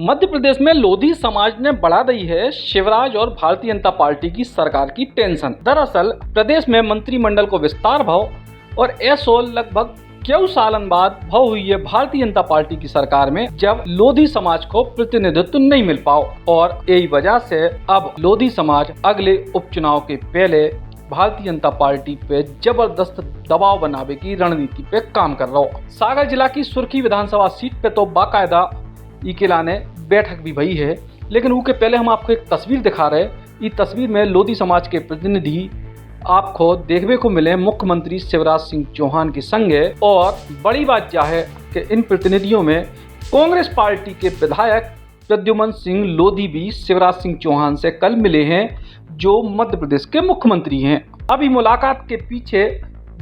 मध्य प्रदेश में लोधी समाज ने बढ़ा दी है शिवराज और भारतीय जनता पार्टी की सरकार की टेंशन। दरअसल प्रदेश में मंत्रिमंडल को विस्तार भाव और ऐसो लगभग क्यों सालन बाद भाव हुई है भारतीय जनता पार्टी की सरकार में, जब लोधी समाज को प्रतिनिधित्व नहीं मिल पाओ। और यही वजह से अब लोधी समाज अगले उपचुनाव के पहले भारतीय जनता पार्टी पे जबरदस्त दबाव बनाने की रणनीति पे काम कर रहा हो। सागर जिला की सुर्खी विधानसभा सीट पे तो बाकायदा इकेला ने बैठक भी भई है, लेकिन उसके पहले हम आपको एक तस्वीर दिखा रहे। इस तस्वीर में लोधी समाज के प्रतिनिधि आपको देखने को मिले मुख्यमंत्री शिवराज सिंह चौहान के संगे। और बड़ी बात यह है कि इन प्रतिनिधियों में कांग्रेस पार्टी के विधायक प्रद्युमन सिंह लोधी भी शिवराज सिंह चौहान से कल मिले हैं, जो मध्य प्रदेश के मुख्यमंत्री हैं। अभी मुलाकात के पीछे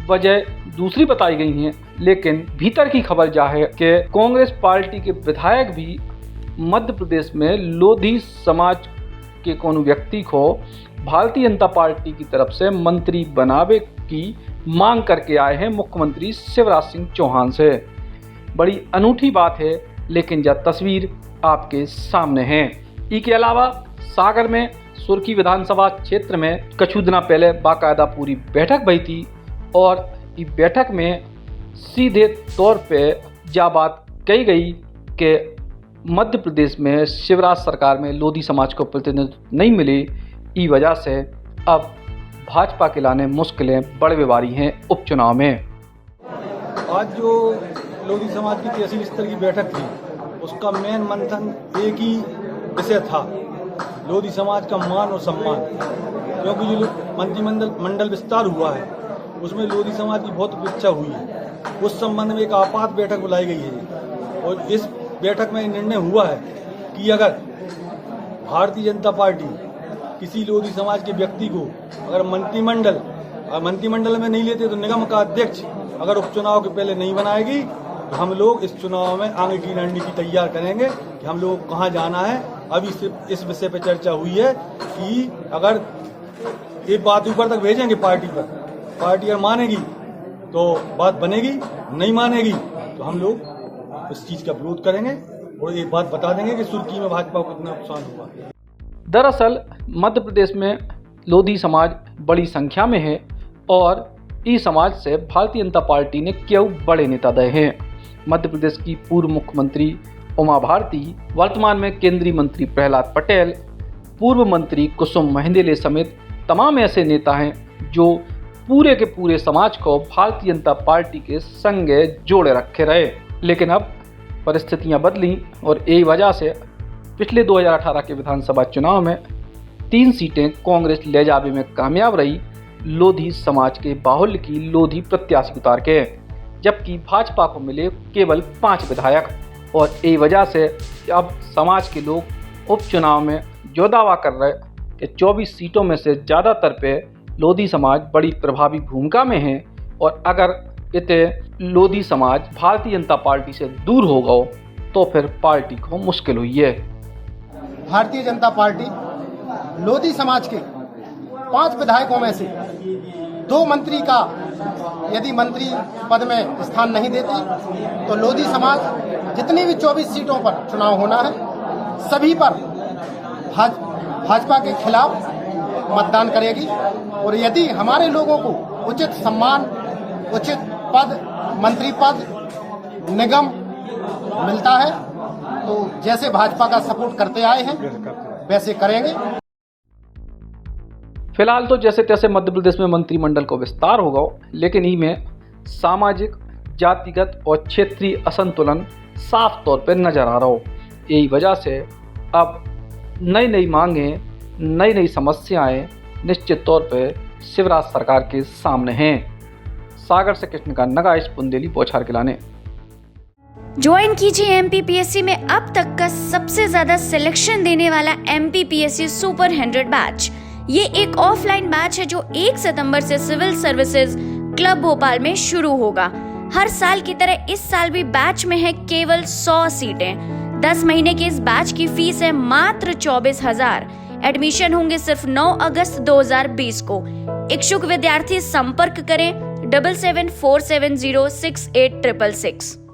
वजह दूसरी बताई गई है, लेकिन भीतर की खबर यह है कि कांग्रेस पार्टी के विधायक भी मध्य प्रदेश में लोधी समाज के कोनो व्यक्ति को भारतीय जनता पार्टी की तरफ से मंत्री बनावे की मांग करके आए हैं मुख्यमंत्री शिवराज सिंह चौहान से। बड़ी अनूठी बात है, लेकिन यह तस्वीर आपके सामने है। इसके अलावा सागर में सुर्खी विधानसभा क्षेत्र में कुछ दिनों पहले बाकायदा पूरी बैठक भई थी और इस बैठक में सीधे तौर पे यह बात कही गई कि मध्य प्रदेश में शिवराज सरकार में लोधी समाज को प्रतिनिधित्व नहीं मिली। इस वजह से अब भाजपा के लाने मुश्किलें बढ़ वाली हैं उपचुनाव में। आज जो लोधी समाज की 83 स्तर की बैठक थी, उसका मेन मंथन एक ही विषय था, लोधी समाज का मान और सम्मान। क्योंकि जो मंत्रिमंडल विस्तार हुआ है उसमें लोधी समाज की बहुत उपेक्षा हुई है। उस संबंध में एक आपात बैठक बुलाई गई है और इस बैठक में निर्णय हुआ है कि अगर भारतीय जनता पार्टी किसी लोधी समाज के व्यक्ति को अगर मंत्रिमंडल में नहीं लेते तो निगम का अध्यक्ष अगर उपचुनाव के पहले नहीं बनाएगी तो हम लोग इस चुनाव में आगे की रणनीति तैयार करेंगे कि हम लोग कहाँ जाना है। अभी सिर्फ इस विषय पर चर्चा हुई है कि अगर ये बात ऊपर तक भेजेंगे पार्टी पर, पार्टी अगर मानेगी तो बात बनेगी, नहीं मानेगी तो हम लोग इस चीज का विरोध करेंगे और एक बात बता देंगे कि सुर्खी में भाजपा को कितना नुकसान हुआ। दरअसल मध्य प्रदेश में लोधी समाज बड़ी संख्या में है और इस समाज से भारतीय जनता पार्टी ने क्यों बड़े नेता दे हैं। मध्य प्रदेश की पूर्व मुख्यमंत्री उमा भारती, वर्तमान में केंद्रीय मंत्री प्रहलाद पटेल, पूर्व मंत्री कुसुम महंदेले समेत तमाम ऐसे नेता हैं जो पूरे के पूरे समाज को भारतीय जनता पार्टी के संगे जोड़े रखे रहे। लेकिन अब परिस्थितियां बदली और यही वजह से पिछले 2018 के विधानसभा चुनाव में 3 सीटें कांग्रेस ले जाने में कामयाब रही, लोधी समाज के बाहुल्य की लोधी प्रत्याशी उतार के, जबकि भाजपा को मिले केवल 5 विधायक। और यही वजह से अब समाज के लोग उपचुनाव में जो दावा कर रहे कि 24 सीटों में से ज़्यादातर पे लोधी समाज बड़ी प्रभावी भूमिका में है और अगर इतने लोधी समाज भारतीय जनता पार्टी से दूर हो गए तो फिर पार्टी को मुश्किल हुई है। भारतीय जनता पार्टी लोधी समाज के 5 विधायकों में से 2 मंत्री का यदि मंत्री पद में स्थान नहीं देती तो लोधी समाज जितनी भी 24 सीटों पर चुनाव होना है सभी पर भाजपा के खिलाफ मतदान करेगी। और यदि हमारे लोगों को उचित सम्मान, उचित पद, मंत्री पद, निगम मिलता है तो जैसे भाजपा का सपोर्ट करते आए हैं वैसे करेंगे। फिलहाल तो जैसे तैसे मध्य प्रदेश में मंत्रिमंडल को विस्तार होगा, लेकिन इनमें सामाजिक, जातिगत और क्षेत्रीय असंतुलन साफ तौर पर नजर आ रहा हो। यही वजह से अब नई मांगें, नई समस्याएं निश्चित तौर पर शिवराज सरकार के सामने हैं। सागर से कृष्ण का नगाइश बुंदेली बौछार के लाने। ज्वाइन कीजिए MPPSC में अब तक का सबसे ज्यादा सिलेक्शन देने वाला MPPSC सुपर 100 बैच। ये एक ऑफलाइन बैच है जो 1 सितंबर से सिविल सर्विसेज क्लब भोपाल में शुरू होगा। हर साल की तरह इस साल भी बैच में है केवल 100 सीटें। 10 महीने के इस बैच की फीस है मात्र 24,000। एडमिशन होंगे सिर्फ 9 अगस्त 2020 को। इच्छुक विद्यार्थी संपर्क करें 7747068666।